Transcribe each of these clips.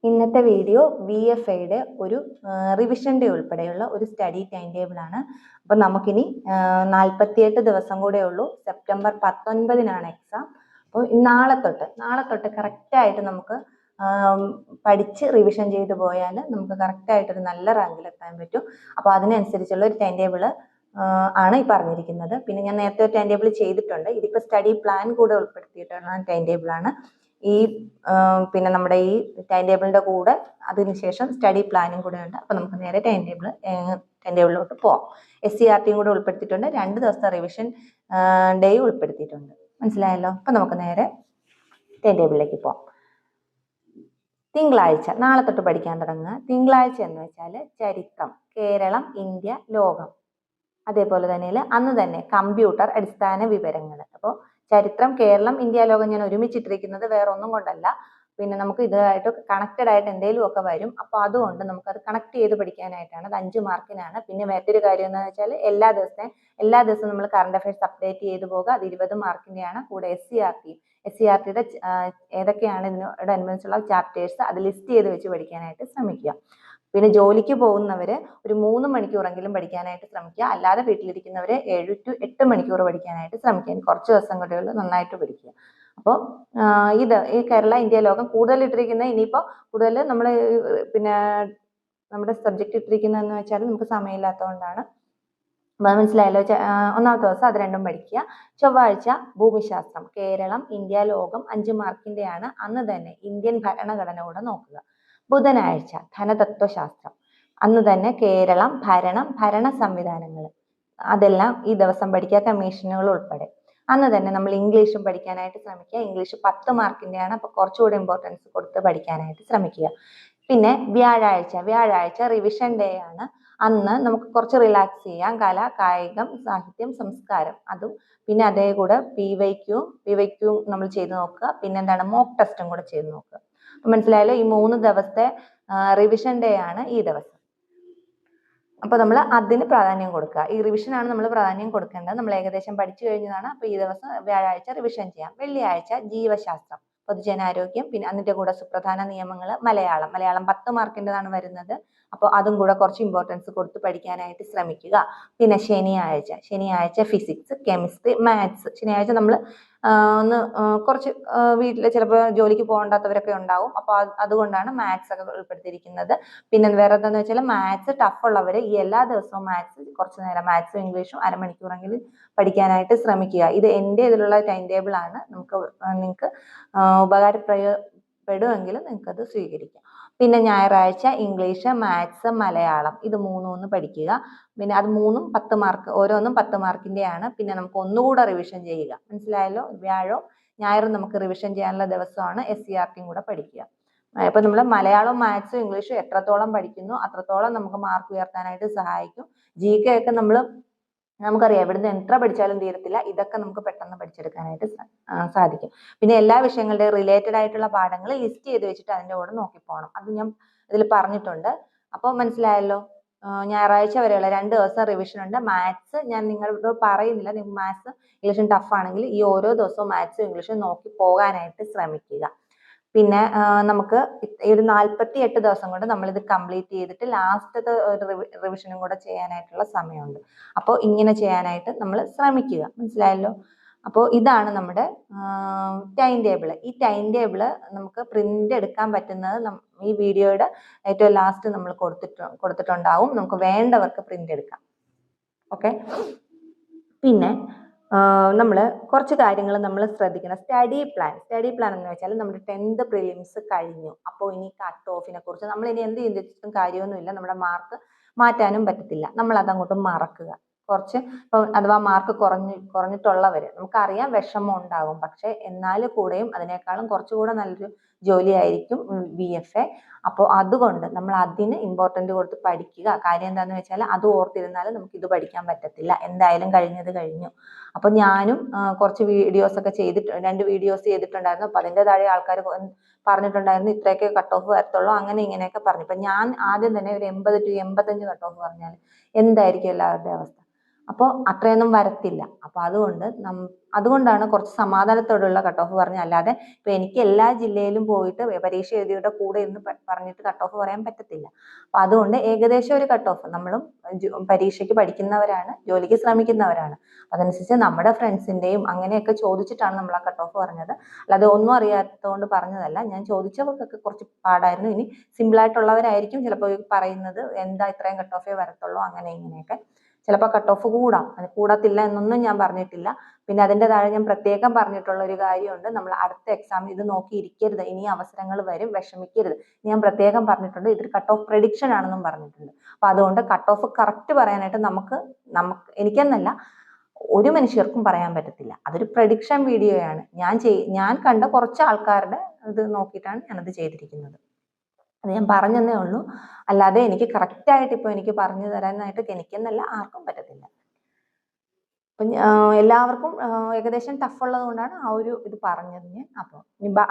ഇന്നത്തെ വീഡിയോ VFAയുടെ ഒരു revision day ഉൾപ്പെടെയുള്ള ഒരു സ്റ്റഡി ടൈം ടേബിൾ ആണ്. അപ്പോൾ നമുക്കിനി 48 ദിവസം കൂടെ ഉള്ളൂ. സെപ്റ്റംബർ 19-നാണ് എക്സാം. അപ്പോൾ നാളെ തൊട്ട് കറക്റ്റായിട്ട് നമുക്ക് പഠിച്ച് റിവിഷൻ ചെയ്ത് പോയാൽ നമുക്ക് കറക്റ്റായിട്ടൊരു നല്ല റാങ്കിൽ എത്താൻ പറ്റും. അപ്പോൾ അതിനനുസരിച്ചുള്ള ഒരു ടൈം ടേബിൾ ആണ് ഈ പറഞ്ഞിരിക്കുന്നത്. പിന്നെ ഞാൻ നേരത്തെ ഒരു ടൈം ടേബിൾ ചെയ്തിട്ടുണ്ട്. ഇതിപ്പോൾ സ്റ്റഡി പ്ലാൻ കൂടെ ഉൾപ്പെടുത്തിയിട്ടുള്ള ടൈം ടേബിളാണ്. ഈ പിന്നെ നമ്മുടെ ഈ ടൈം ടേബിളിന്റെ കൂടെ അതിനുശേഷം സ്റ്റഡി പ്ലാനും കൂടെ ഉണ്ട്. അപ്പോൾ നമുക്ക് നേരെ ടൈം ടേബിളിലോട്ട് പോവാം. SCERT കൂടെ ഉൾപ്പെടുത്തിയിട്ടുണ്ട്. 2 ദിവസത്തെ റിവിഷൻ ഡേ ഉൾപ്പെടുത്തിയിട്ടുണ്ട്. മനസ്സിലായല്ലോ? അപ്പോൾ നമുക്ക് നേരെ ടൈം ടേബിളിലേക്ക് പോവാം. തിങ്കളാഴ്ച, നാളെ തൊട്ട് പഠിക്കാൻ തുടങ്ങുക. തിങ്കളാഴ്ച എന്ന് വെച്ചാൽ ചരിത്രം, കേരളം, ഇന്ത്യ, ലോകം. അതേപോലെ തന്നെ അന്ന് തന്നെ കമ്പ്യൂട്ടർ അടിസ്ഥാന വിവരങ്ങൾ. അപ്പോൾ ചരിത്രം, കേരളം, ഇന്ത്യ, ലോകം ഞാൻ ഒരുമിച്ചിട്ടിരിക്കുന്നത് വേറെ ഒന്നും കൊണ്ടല്ല. പിന്നെ നമുക്ക് ഇതുമായിട്ട് കണക്റ്റഡ് ആയിട്ട് എന്തെങ്കിലും ഒക്കെ വരും. അപ്പോൾ അതുകൊണ്ട് നമുക്കത് കണക്ട് ചെയ്ത് പഠിക്കാനായിട്ടാണ്. അത് 5 മാർക്കിനാണ്. പിന്നെ മറ്റൊരു കാര്യം എന്ന് വെച്ചാൽ എല്ലാ ദിവസവും നമ്മൾ കറണ്ട് അഫയേഴ്സ് അപ്ഡേറ്റ് ചെയ്ത് പോകുക. അത് 20 മാർക്കിൻ്റെയാണ്. കൂടെ SCERTയുടെ ഏതൊക്കെയാണ് ഇതിനോടനുബന്ധിച്ചുള്ള ചാപ്റ്റേഴ്സ് അത് ലിസ്റ്റ് ചെയ്ത് വെച്ച് പഠിക്കാനായിട്ട് ശ്രമിക്കുക. പിന്നെ ജോലിക്ക് പോകുന്നവര് ഒരു 3 മണിക്കൂറെങ്കിലും പഠിക്കാനായിട്ട് ശ്രമിക്കുക. അല്ലാതെ വീട്ടിലിരിക്കുന്നവര് 7 to 8 മണിക്കൂർ പഠിക്കാനായിട്ട് ശ്രമിക്കുക. കുറച്ച് ദിവസം കൂടെ നന്നായിട്ട് പഠിക്കുക. അപ്പോൾ ഈ കേരള, ഇന്ത്യ, ലോകം കൂടുതൽ ഇട്ടിരിക്കുന്നത് ഇനിയിപ്പോൾ കൂടുതൽ നമ്മൾ പിന്നെ നമ്മുടെ സബ്ജക്റ്റ് ഇട്ടിരിക്കുന്നതെന്ന് വെച്ചാൽ നമുക്ക് സമയമില്ലാത്തതുകൊണ്ടാണ്. മനസ്സിലായല്ലോ? ഒന്നാമത്തെ ദിവസം അത് രണ്ടും പഠിക്കുക. ചൊവ്വാഴ്ച ഭൂമിശാസ്ത്രം, കേരളം, ഇന്ത്യ, ലോകം 5 മാർക്കിൻ്റെയാണ്. അന്ന് തന്നെ ഇന്ത്യൻ ഭരണഘടന കൂടെ നോക്കുക. ബുധനാഴ്ച ധനതത്വശാസ്ത്രം, അന്ന് തന്നെ കേരളം, ഭരണ സംവിധാനങ്ങൾ അതെല്ലാം ഈ ദിവസം പഠിക്കുക, കമ്മീഷനുകൾ ഉൾപ്പെടെ. അന്ന് തന്നെ നമ്മൾ ഇംഗ്ലീഷും പഠിക്കാനായിട്ട് ശ്രമിക്കുക. ഇംഗ്ലീഷ് 10 മാർക്കിൻ്റെയാണ്. അപ്പോൾ കുറച്ചുകൂടി ഇമ്പോർട്ടൻസ് കൊടുത്ത് പഠിക്കാനായിട്ട് ശ്രമിക്കുക. പിന്നെ വ്യാഴാഴ്ച റിവിഷൻ ഡേ ആണ്. അന്ന് നമുക്ക് കുറച്ച് റിലാക്സ് ചെയ്യാം. കല, കായികം, സാഹിത്യം, സംസ്കാരം അതും. പിന്നെ അതേ കൂടെ PYQ നമ്മൾ ചെയ്ത് നോക്കുക. പിന്നെ എന്താണ്, മോക്ക് ടെസ്റ്റും കൂടെ ചെയ്ത് നോക്കുക. മനസ്സിലായല്ലോ? ഈ 3 ദിവസത്തെ റിവിഷൻ ഡേ ആണ് ഈ ദിവസം. അപ്പോൾ നമ്മൾ അതിന് പ്രാധാന്യം കൊടുക്കുക. ഈ റിവിഷനാണ് നമ്മൾ പ്രാധാന്യം കൊടുക്കേണ്ടത്. നമ്മൾ ഏകദേശം പഠിച്ചു കഴിഞ്ഞതാണ്. അപ്പോൾ ഈ ദിവസം വ്യാഴാഴ്ച റിവിഷൻ ചെയ്യാം. വെള്ളിയാഴ്ച ജീവശാസ്ത്രം, പൊതുജനാരോഗ്യം, പിന്നെ അതിൻ്റെ കൂടെ സുപ്രധാന നിയമങ്ങൾ, മലയാളം 10 മാർക്കിൻ്റെതാണ് വരുന്നത്. അപ്പോൾ അതും കൂടെ കുറച്ച് ഇമ്പോർട്ടൻസ് കൊടുത്ത് പഠിക്കാനായിട്ട് ശ്രമിക്കുക. പിന്നെ ശനിയാഴ്ച ഫിസിക്സ്, കെമിസ്ട്രി, മാത്സ്. ശനിയാഴ്ച നമ്മൾ കുറച്ച് വീട്ടിൽ ചിലപ്പോൾ ജോലിക്ക് പോകേണ്ടാത്തവരൊക്കെ ഉണ്ടാവും. അപ്പോൾ അതുകൊണ്ടാണ് മാത്സ് ഒക്കെ ഉൾപ്പെടുത്തിയിരിക്കുന്നത്. പിന്നെ വേറെ എന്താണെന്ന് വെച്ചാൽ മാത്സ് ടഫ് ഉള്ളവർ ഈ എല്ലാ ദിവസവും കുറച്ച് നേരം മാത്സും ഇംഗ്ലീഷും അരമണിക്കൂറെങ്കിലും പഠിക്കാനായിട്ട് ശ്രമിക്കുക. ഇത് എൻ്റെ ഇതിലുള്ള ടൈം ടേബിൾ ആണ്. നിങ്ങൾക്ക് ഉപകാരപ്പെടുമെങ്കിൽ നിങ്ങൾക്കത് സ്വീകരിക്കാം. പിന്നെ ഞായറാഴ്ച ഇംഗ്ലീഷ്, മാത്സ്, മലയാളം ഇത് 3 പഠിക്കുക. പിന്നെ അത് 3ഉം 10 മാർക്ക്, ഓരോന്നും 10 മാർക്കിൻ്റെയാണ്. പിന്നെ നമുക്ക് ഒന്നുകൂടെ റിവിഷൻ ചെയ്യുക. മനസ്സിലായല്ലോ? വ്യാഴവും ഞായറും നമുക്ക് റിവിഷൻ ചെയ്യാനുള്ള ദിവസമാണ്. SCERTയും കൂടെ പഠിക്കുക. ഇപ്പൊ നമ്മൾ മലയാളവും മാത്സും ഇംഗ്ലീഷും എത്രത്തോളം പഠിക്കുന്നു അത്രത്തോളം നമുക്ക് മാർക്ക് ഉയർത്താനായിട്ട് സഹായിക്കും. GK ഒക്കെ നമുക്കറിയാം എവിടുന്ന് എത്ര പഠിച്ചാലും തീരത്തില്ല. ഇതൊക്കെ നമുക്ക് പെട്ടെന്ന് പഠിച്ചെടുക്കാനായിട്ട് സാധിക്കും. പിന്നെ എല്ലാ വിഷയങ്ങളുടെ റിലേറ്റഡ് ആയിട്ടുള്ള പാഠങ്ങൾ ലിസ്റ്റ് ചെയ്ത് വെച്ചിട്ട് അതിൻ്റെ കൂടെ നോക്കിപ്പോണം. അത് ഞാൻ ഇതിൽ പറഞ്ഞിട്ടുണ്ട്. അപ്പോൾ മനസ്സിലായല്ലോ? ഞായറാഴ്ച വരെയുള്ള 2 ദിവസം റിവിഷൻ ഉണ്ട്. മാത്സ് ഞാൻ നിങ്ങളോട് പറയുന്നില്ല. നിങ്ങൾക്ക് മാത്സ് ഇംഗ്ലീഷും ടഫ് ആണെങ്കിൽ ഈ ഓരോ ദിവസവും മാത്സും ഇംഗ്ലീഷും നോക്കി പോകാനായിട്ട് ശ്രമിക്കുക. പിന്നെ നമുക്ക് ഒരു 48 ദിവസം കൊണ്ട് നമ്മളിത് കംപ്ലീറ്റ് ചെയ്തിട്ട് ലാസ്റ്റത്തെ ഒരു റിവിഷനും കൂടെ ചെയ്യാനായിട്ടുള്ള സമയമുണ്ട്. അപ്പോൾ ഇങ്ങനെ ചെയ്യാനായിട്ട് നമ്മൾ ശ്രമിക്കുക. മനസ്സിലായല്ലോ? അപ്പോൾ ഇതാണ് നമ്മുടെ ടൈം ടേബിൾ. ഈ ടൈം ടേബിൾ നമുക്ക് പ്രിന്റ് എടുക്കാൻ പറ്റുന്നത് ഈ വീഡിയോയുടെ ഏറ്റവും ലാസ്റ്റ് നമ്മൾ കൊടുത്തിട്ടുണ്ടാവും. നമുക്ക് വേണ്ടവർക്ക് പ്രിന്റ് എടുക്കാം. ഓക്കെ. പിന്നെ നമ്മൾ കുറച്ച് കാര്യങ്ങൾ നമ്മൾ ശ്രദ്ധിക്കണം. സ്റ്റഡി പ്ലാൻ എന്ന് വെച്ചാൽ നമ്മുടെ 10th പ്രിലിംസ് കഴിഞ്ഞു. അപ്പോൾ ഇനി കട്ട് ഓഫിനെ കുറിച്ച് നമ്മൾ ഇനി എന്ത് ചിന്തിച്ചിട്ടും കാര്യമൊന്നുമില്ല. നമ്മുടെ മാർക്ക് മാറ്റാനും പറ്റത്തില്ല. നമ്മൾ അതങ്ങോട്ട് മറക്കുക. കുറച്ച് അഥവാ മാർക്ക് കുറഞ്ഞിട്ടുള്ളവർ നമുക്കറിയാം വിഷമം ഉണ്ടാകും. പക്ഷെ എന്നാൽ കൂടെയും അതിനേക്കാളും കുറച്ചുകൂടെ നല്ലൊരു ജോലിയായിരിക്കും VFA. അപ്പോൾ അതുകൊണ്ട് നമ്മൾ അതിന് ഇമ്പോർട്ടൻ്റ് കൊടുത്ത് പഠിക്കുക. കാര്യം എന്താണെന്ന് വെച്ചാൽ അത് ഓർത്തിരുന്നാൽ നമുക്ക് ഇത് പഠിക്കാൻ പറ്റത്തില്ല. എന്തായാലും കഴിഞ്ഞത് കഴിഞ്ഞു. അപ്പോൾ ഞാനും കുറച്ച് വീഡിയോസ് ഒക്കെ 2 വീഡിയോസ് ചെയ്തിട്ടുണ്ടായിരുന്നു. അപ്പോൾ അതിൻ്റെ താഴെ ആൾക്കാർ പറഞ്ഞിട്ടുണ്ടായിരുന്നു ഇത്രയൊക്കെ കട്ട് ഓഫ് വരത്തുള്ളൂ, അങ്ങനെ ഇങ്ങനെയൊക്കെ പറഞ്ഞു. ഇപ്പം ഞാൻ ആദ്യം തന്നെ ഒരു 80 to 85 കട്ട് ഓഫ് പറഞ്ഞാൽ എന്തായിരിക്കും എല്ലാവരുടെ അവസ്ഥ? അപ്പോൾ അത്രയൊന്നും വരത്തില്ല. അപ്പോൾ അതുകൊണ്ടാണ് കുറച്ച് സമാധാനത്തോടെയുള്ള കട്ട് ഓഫ് പറഞ്ഞത്. അല്ലാതെ ഇപ്പൊ എനിക്ക് എല്ലാ ജില്ലയിലും പോയിട്ട് പരീക്ഷ എഴുതിയുടെ കൂടെ എന്ന് പറഞ്ഞിട്ട് കട്ട് ഓഫ് പറയാൻ പറ്റത്തില്ല. അപ്പൊ അതുകൊണ്ട് ഏകദേശം ഒരു കട്ട് ഓഫ്, നമ്മളും പരീക്ഷയ്ക്ക് പഠിക്കുന്നവരാണ്, ജോലിക്ക് ശ്രമിക്കുന്നവരാണ്, അതനുസരിച്ച് നമ്മുടെ ഫ്രണ്ട്സിന്റെയും അങ്ങനെയൊക്കെ ചോദിച്ചിട്ടാണ് നമ്മൾ ആ കട്ട് ഓഫ് പറഞ്ഞത്. അല്ലാതെ ഒന്നും അറിയാത്തതുകൊണ്ട് പറഞ്ഞതല്ല. ഞാൻ ചോദിച്ചവർക്കൊക്കെ കുറച്ച് പാടായിരുന്നു. ഇനി സിമ്പിൾ ആയിട്ടുള്ളവരായിരിക്കും ചിലപ്പോൾ പറയുന്നത് എന്താ ഇത്രയും കട്ട് ഓഫേ വരത്തുള്ളൂ അങ്ങനെ ഇങ്ങനെയൊക്കെ. ചിലപ്പോൾ കട്ട് ഓഫ് കൂടാം, അത് കൂടത്തില്ല എന്നൊന്നും ഞാൻ പറഞ്ഞിട്ടില്ല. പിന്നെ അതിൻ്റെ താഴെ ഞാൻ പ്രത്യേകം പറഞ്ഞിട്ടുള്ള ഒരു കാര്യമുണ്ട്, നമ്മൾ അടുത്ത എക്സാം ഇത് നോക്കിയിരിക്കരുത്, ഇനി അവസരങ്ങൾ വരും, വിഷമിക്കരുത്. ഞാൻ പ്രത്യേകം പറഞ്ഞിട്ടുണ്ട്, ഇതൊരു കട്ട് ഓഫ് പ്രഡിക്ഷൻ ആണെന്നും പറഞ്ഞിട്ടുണ്ട്. അപ്പൊ അതുകൊണ്ട് കട്ട് ഓഫ് കറക്റ്റ് പറയാനായിട്ട് നമുക്ക് എനിക്കെന്നല്ല ഒരു മനുഷ്യർക്കും പറയാൻ പറ്റത്തില്ല. അതൊരു പ്രഡിക്ഷൻ വീഡിയോയാണ്. ഞാൻ കണ്ട കുറച്ച് ആൾക്കാരുടെ ഇത് നോക്കിയിട്ടാണ് ഞാനത് ചെയ്തിരിക്കുന്നത്. അത് ഞാൻ പറഞ്ഞതേ ഉള്ളൂ. അല്ലാതെ എനിക്ക് കറക്റ്റായിട്ട് ഇപ്പോൾ എനിക്ക് പറഞ്ഞു തരാനായിട്ട് എനിക്കെന്നല്ല ആർക്കും പറ്റത്തില്ല. അപ്പം എല്ലാവർക്കും ഏകദേശം ടഫ് ഉള്ളത് കൊണ്ടാണ് ആ ഒരു ഇത് പറഞ്ഞത് ഞാൻ. അപ്പോൾ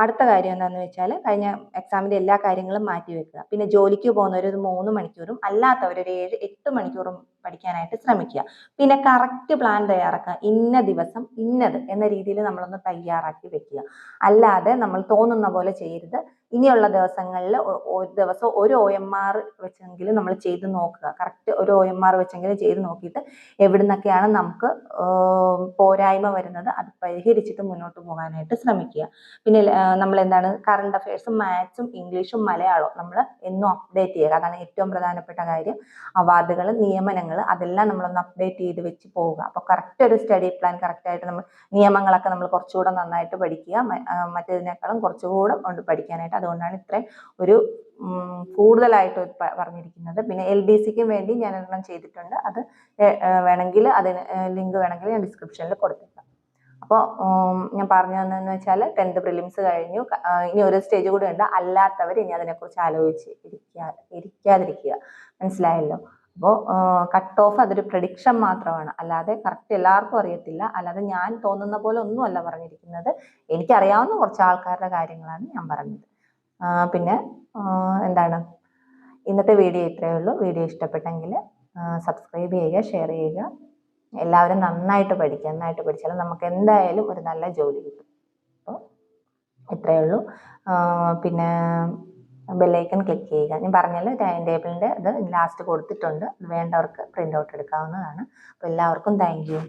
അടുത്ത കാര്യം എന്താണെന്ന് വെച്ചാൽ, കഴിഞ്ഞ എക്സാമിൻ്റെ എല്ലാ കാര്യങ്ങളും മാറ്റി വെക്കുക. പിന്നെ ജോലിക്ക് പോകുന്നവർ ഒരു 3 മണിക്കൂറും അല്ലാത്തവർ ഒരു 7-8 മണിക്കൂറും പഠിക്കാനായിട്ട് ശ്രമിക്കുക. പിന്നെ കറക്റ്റ് പ്ലാൻ തയ്യാറാക്കുക. ഇന്ന ദിവസം ഇന്നത് എന്ന രീതിയിൽ നമ്മളൊന്ന് തയ്യാറാക്കി വെക്കുക. അല്ലാതെ നമ്മൾ തോന്നുന്ന പോലെ ചെയ്യരുത്. ഇനിയുള്ള ദിവസങ്ങളിൽ ഒരു ദിവസം ഒരു OMR വെച്ചെങ്കിലും നമ്മൾ ചെയ്ത് നോക്കുക. കറക്റ്റ് ഒരു OMR വെച്ചെങ്കിലും ചെയ്ത് നോക്കിയിട്ട് എവിടുന്നൊക്കെയാണ് നമുക്ക് പോരായ്മ വരുന്നത് അത് പരിഹരിച്ചിട്ട് മുന്നോട്ട് പോകാനായിട്ട് ശ്രമിക്കുക. പിന്നെ നമ്മൾ എന്താണ് കറണ്ട് അഫയേഴ്സും മാത്സും ഇംഗ്ലീഷും മലയാളവും നമ്മൾ എന്നും അപ്ഡേറ്റ് ചെയ്യുക. അതാണ് ഏറ്റവും പ്രധാനപ്പെട്ട കാര്യം. അവാർഡുകൾ, നിയമനങ്ങൾ അതെല്ലാം നമ്മളൊന്ന് അപ്ഡേറ്റ് ചെയ്ത് വെച്ച് പോവുക. അപ്പോൾ കറക്റ്റ് ഒരു സ്റ്റഡി പ്ലാൻ കറക്റ്റായിട്ട് നമ്മൾ നിയമങ്ങളൊക്കെ നമ്മൾ കുറച്ചുകൂടെ നന്നായിട്ട് പഠിക്കുക. മറ്റേതിനേക്കാളും കുറച്ചുകൂടെ ഉണ്ട് പഠിക്കാനായിട്ട്. അതുകൊണ്ടാണ് ഇത്രയും ഒരു കൂടുതലായിട്ട് പറഞ്ഞിരിക്കുന്നത്. പിന്നെ LDCക്കും വേണ്ടി ഞാൻ ഒരെണ്ണം ചെയ്തിട്ടുണ്ട്. അത് വേണമെങ്കിൽ അതിന് ലിങ്ക് വേണമെങ്കിൽ ഞാൻ ഡിസ്ക്രിപ്ഷനിൽ കൊടുത്തേക്കാം. അപ്പോൾ ഞാൻ പറഞ്ഞു തന്നതെന്ന് വെച്ചാൽ 10th പ്രിലിംസ് കഴിഞ്ഞു. ഇനി ഒരു സ്റ്റേജ് കൂടെ ഉണ്ട്. അല്ലാത്തവർ ഇനി അതിനെക്കുറിച്ച് ആലോചിച്ച് ഇരിക്കാതിരിക്കുക. മനസ്സിലായല്ലോ? അപ്പോൾ കട്ട് ഓഫ് അതൊരു പ്രഡിക്ഷൻ മാത്രമാണ്, അല്ലാതെ കറക്റ്റ് എല്ലാവർക്കും അറിയത്തില്ല. അല്ലാതെ ഞാൻ തോന്നുന്ന പോലെ ഒന്നുമല്ല പറഞ്ഞിരിക്കുന്നത്. എനിക്കറിയാവുന്ന കുറച്ച് ആൾക്കാരുടെ കാര്യങ്ങളാണ് ഞാൻ പറഞ്ഞത്. പിന്നെ എന്താണ്, ഇന്നത്തെ വീഡിയോ ഇത്രയേ ഉള്ളൂ. വീഡിയോ ഇഷ്ടപ്പെട്ടെങ്കിൽ സബ്സ്ക്രൈബ് ചെയ്യുക, ഷെയർ ചെയ്യുക. എല്ലാവരും നന്നായിട്ട് പഠിക്കുക. നന്നായിട്ട് പഠിച്ചാൽ നമുക്ക് എന്തായാലും ഒരു നല്ല ജോലി കിട്ടും. അപ്പോൾ ഇത്രയേ ഉള്ളൂ. പിന്നെ ബെല്ലൈക്കൺ ക്ലിക്ക് ചെയ്യുക. ഞാൻ പറഞ്ഞല്ലോ, ടൈം ടേബിളിൻ്റെ ഇത് ലാസ്റ്റ് കൊടുത്തിട്ടുണ്ട്. വേണ്ടവർക്ക് പ്രിൻ്റ് ഔട്ട് എടുക്കാവുന്നതാണ്. അപ്പോൾ എല്ലാവർക്കും താങ്ക് യു.